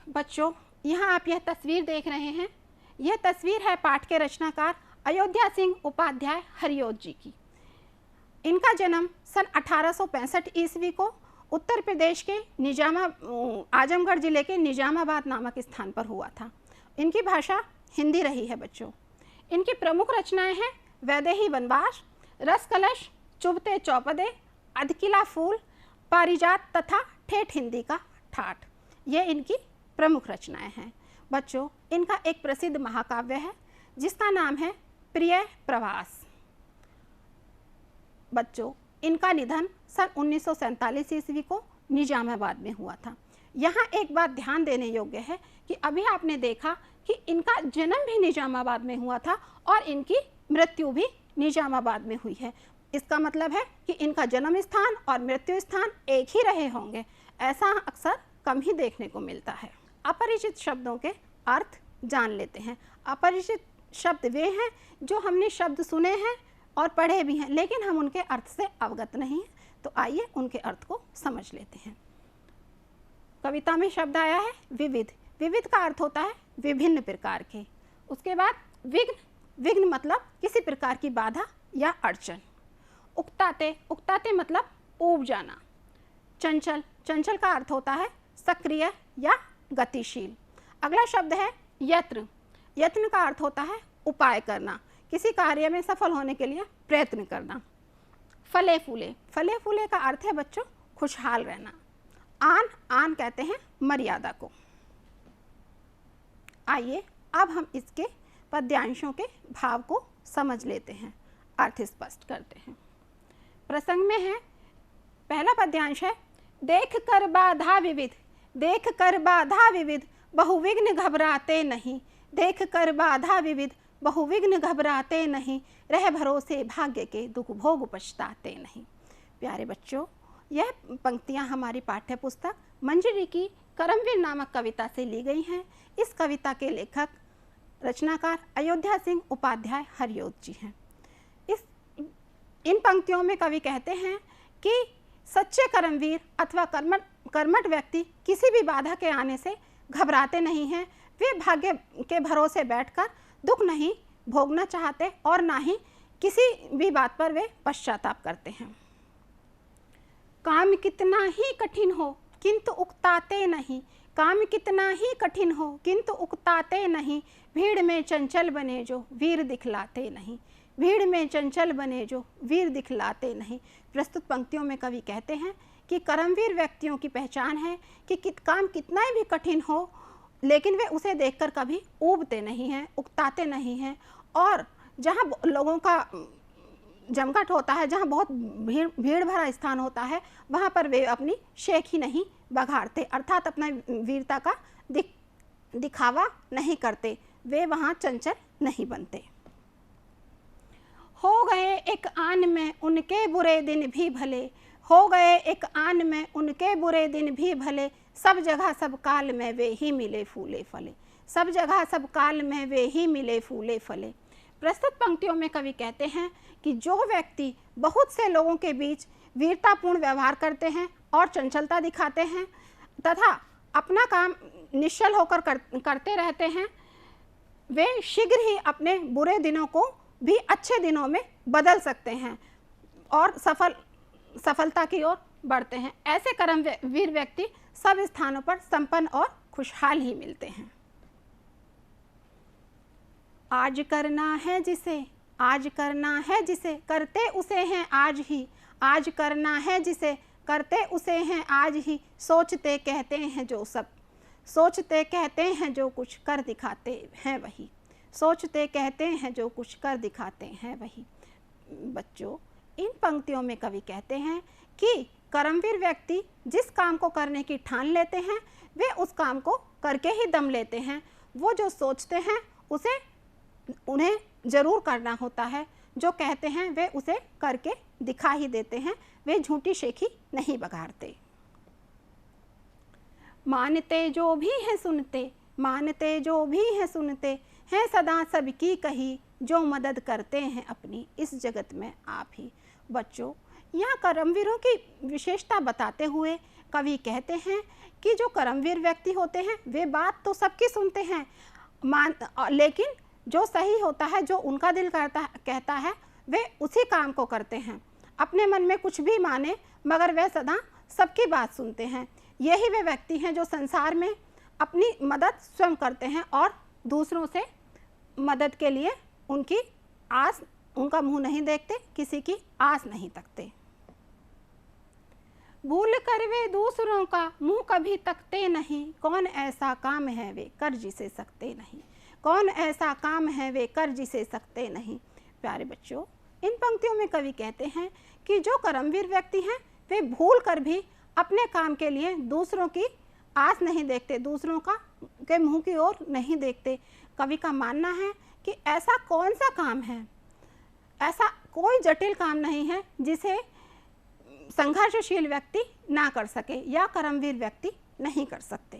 बच्चों, यहाँ आप यह तस्वीर देख रहे हैं, यह तस्वीर है पाठ के रचनाकार अयोध्या सिंह उपाध्याय हरिऔध जी की। इनका जन्म सन 1865 ईस्वी को उत्तर प्रदेश के आजमगढ़ जिले के निजामाबाद नामक स्थान पर हुआ था। इनकी भाषा हिंदी रही है बच्चों। इनकी प्रमुख रचनाएं हैं वैदेही वनवास, रस कलश, चुभते चौपदे, अधकिला फूल, पारिजात तथा ठेठ हिंदी का ठाठ। ये इनकी प्रमुख रचनाएं हैं। बच्चों, इनका एक प्रसिद्ध महाकाव्य है जिसका नाम है प्रिय प्रवास। बच्चों, इनका निधन सन 1947 ईस्वी को निजामाबाद में हुआ था। यहाँ एक बात ध्यान देने योग्य है कि अभी आपने देखा कि इनका जन्म भी निजामाबाद में हुआ था और इनकी मृत्यु भी निजामाबाद में हुई है। इसका मतलब है कि इनका जन्म स्थान और मृत्यु स्थान एक ही रहे होंगे। ऐसा अक्सर कम ही देखने को मिलता है। अपरिचित शब्दों के अर्थ जान लेते हैं। अपरिचित शब्द वे हैं जो हमने शब्द सुने हैं और पढ़े भी हैं, लेकिन हम उनके अर्थ से अवगत नहीं हैं। तो आइए उनके अर्थ को समझ लेते हैं। कविता में शब्द आया है विविध। विविध का अर्थ होता है विभिन्न प्रकार के। उसके बाद विघ्न। विघ्न मतलब किसी प्रकार की बाधा या अड़चन। उकताते। उकताते मतलब ऊब जाना। चंचल। चंचल का अर्थ होता है सक्रिय या गतिशील। अगला शब्द है यत्न। यत्न का अर्थ होता है उपाय करना, किसी कार्य में सफल होने के लिए प्रयत्न करना। फले फूले। फले फूले का अर्थ है बच्चों खुशहाल रहना। आन। आन कहते हैं मर्यादा को। आइए अब हम इसके पद्यांशों के भाव को समझ लेते हैं, अर्थ स्पष्ट करते हैं। प्रसंग में है, पहला पद्यांश है देख कर बाधा विविध। देख कर बाधा विविध बहुविघ्न घबराते नहीं। देख कर बाधा विविध बहुविघ्न घबराते नहीं। रह भरोसे भाग्य के दुख भोग पछताते नहीं। प्यारे बच्चों, यह पंक्तियां हमारी पाठ्य पुस्तक मंजरी की करमवीर नामक कविता से ली गई हैं। इस कविता के लेखक रचनाकार अयोध्या सिंह उपाध्याय हरिऔध जी हैं। इन पंक्तियों में कवि कहते हैं कि सच्चे कर्मवीर अथवा कर्मठ व्यक्ति किसी भी बाधा के आने से घबराते नहीं हैं। वे भाग्य के भरोसे बैठकर दुख नहीं भोगना चाहते और ना ही किसी भी बात पर वे पश्चाताप करते हैं। काम कितना ही कठिन हो किंतु उकताते नहीं। काम कितना ही कठिन हो किंतु उकताते नहीं। भीड़ में चंचल बने जो वीर दिखलाते नहीं। भीड़ में चंचल बने जो वीर दिखलाते नहीं। प्रस्तुत पंक्तियों में कवि कहते हैं कि कर्मवीर व्यक्तियों की पहचान है कि काम कितना भी कठिन हो, लेकिन वे उसे देखकर कभी ऊबते नहीं हैं, उकताते नहीं हैं। और जहाँ लोगों का जमघट होता है, जहाँ बहुत भीड़ भरा स्थान होता है, वहाँ पर वे अपनी शेख ही नहीं बघाड़ते, अर्थात अपना वीरता का दिखावा नहीं करते। वे वहाँ चंचल नहीं बनते। हो गए एक आन में उनके बुरे दिन भी भले। हो गए एक आन में उनके बुरे दिन भी भले। सब जगह सब काल में वे ही मिले फूले फले। सब जगह सब काल में वे ही मिले फूले फले। प्रस्तुत पंक्तियों में कवि कहते हैं कि जो व्यक्ति बहुत से लोगों के बीच वीरतापूर्ण व्यवहार करते हैं और चंचलता दिखाते हैं तथा अपना काम निश्चल होकर करते रहते हैं, वे शीघ्र ही अपने बुरे दिनों को भी अच्छे दिनों में बदल सकते हैं और सफलता की ओर बढ़ते हैं। ऐसे कर्मवीर व्यक्ति सब स्थानों पर संपन्न और खुशहाल ही मिलते हैं। आज करना है जिसे, आज करना है जिसे, करते उसे हैं आज ही। आज करना है जिसे, करते उसे हैं आज ही। सोचते कहते हैं जो सब, सोचते कहते हैं जो कुछ कर दिखाते हैं वही। सोचते कहते हैं जो कुछ कर दिखाते हैं वही। बच्चों, इन पंक्तियों में कवि कहते हैं कि कर्मवीर व्यक्ति जिस काम को करने की ठान लेते हैं, वे उस काम को करके ही दम लेते हैं। वो जो सोचते हैं उसे उन्हें जरूर करना होता है, जो कहते हैं वे उसे करके दिखा ही देते हैं। वे झूठी शेखी नहीं बघाड़ते। मानते जो भी हैं सुनते, मानते जो भी हैं सुनते, हैं सदा सबकी कही, जो मदद करते हैं अपनी इस जगत में आप ही। बच्चों, यहाँ कर्मवीरों की विशेषता बताते हुए कवि कहते हैं कि जो कर्मवीर व्यक्ति होते हैं वे बात तो सबकी सुनते हैं, लेकिन जो सही होता है, जो उनका दिल कहता है, वे उसी काम को करते हैं। अपने मन में कुछ भी माने मगर वे सदा सबकी बात सुनते हैं। यही वे व्यक्ति हैं जो संसार में अपनी मदद स्वयं करते हैं और दूसरों से मदद के लिए उनका मुंह नहीं देखते, किसी की आस नहीं तकते। भूल कर वे दूसरों का मुंह कभी तकते नहीं, कौन ऐसा काम है वे कर जिसे सकते नहीं, कौन ऐसा काम है वे कर जिसे सकते नहीं। प्यारे बच्चों, इन पंक्तियों में कवि कहते हैं कि जो कर्मवीर व्यक्ति हैं वे भूल कर भी अपने काम के लिए दूसरों की आस नहीं देखते, दूसरों के मुंह की ओर नहीं देखते। कवि का मानना है कि ऐसा कौन सा काम है, ऐसा कोई जटिल काम नहीं है जिसे संघर्षशील व्यक्ति ना कर सके या कर्मवीर व्यक्ति नहीं कर सकते।